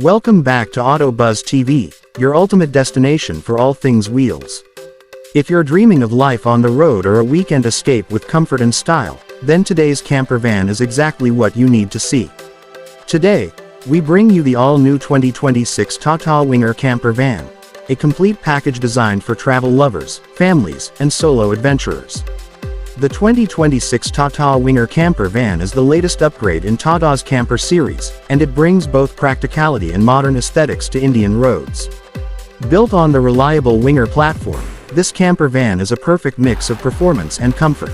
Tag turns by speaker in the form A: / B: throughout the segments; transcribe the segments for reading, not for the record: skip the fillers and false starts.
A: Welcome back to AutoBuzz TV, your ultimate destination for all things wheels. If you're dreaming of life on the road or a weekend escape with comfort and style, then today's camper van is exactly what you need to see. Today, we bring you the all-new 2026 TataWingerCamperVan, a complete package designed for travel lovers, families, and solo adventurers. The 2026 TataWingerCamperVan is the latest upgrade in Tata's camper series, and it brings both practicality and modern aesthetics to Indian roads. Built on the reliable Winger platform, this camper van is a perfect mix of performance and comfort.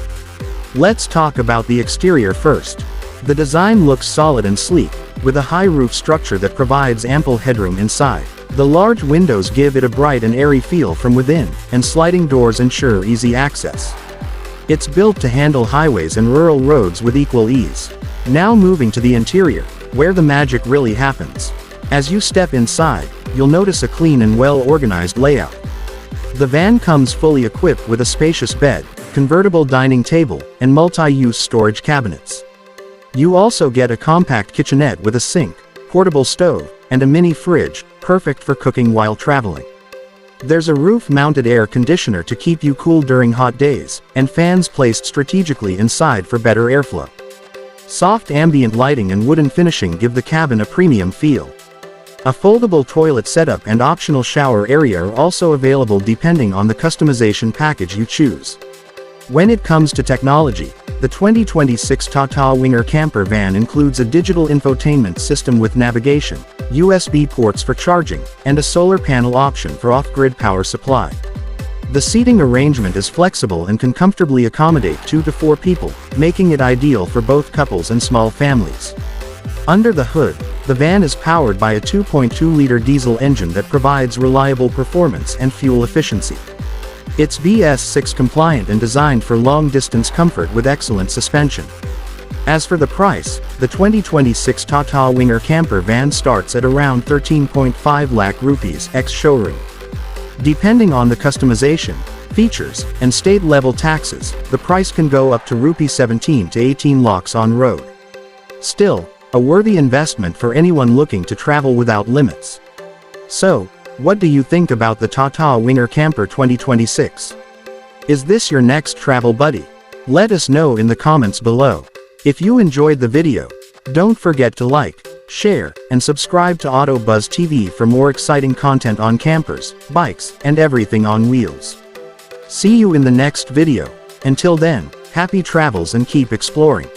A: Let's talk about the exterior first. The design looks solid and sleek, with a high roof structure that provides ample headroom inside. The large windows give it a bright and airy feel from within, and sliding doors ensure easy access. It's built to handle highways and rural roads with equal ease. Now moving to the interior, where the magic really happens. As you step inside, you'll notice a clean and well-organized layout. The van comes fully equipped with a spacious bed, convertible dining table, and multi-use storage cabinets. You also get a compact kitchenette with a sink, portable stove, and a mini fridge, perfect for cooking while traveling. There's a roof-mounted air conditioner to keep you cool during hot days, and fans placed strategically inside for better airflow. Soft ambient lighting and wooden finishing give the cabin a premium feel. A foldable toilet setup and optional shower area are also available depending on the customization package you choose. When it comes to technology, the 2026 TataWingerCamperVan includes a digital infotainment system with navigation, USB ports for charging, and a solar panel option for off-grid power supply. The seating arrangement is flexible and can comfortably accommodate 2 to 4 people, making it ideal for both couples and small families. Under the hood, the van is powered by a 2.2-liter diesel engine that provides reliable performance and fuel efficiency. It's BS6 compliant and designed for long-distance comfort with excellent suspension. As for the price, the 2026 TataWingerCamperVan starts at around 13.5 lakh rupees ex-showroom. Depending on the customization, features, and state-level taxes, the price can go up to Rupee 17 to 18 lakhs on road. Still, a worthy investment for anyone looking to travel without limits. So, what do you think about the TataWingerCamper 2026? Is this your next travel buddy? Let us know in the comments below. If you enjoyed the video, don't forget to like, share, and subscribe to AutoBuzz TV for more exciting content on campers, bikes, and everything on wheels. See you in the next video. Until then, happy travels and keep exploring.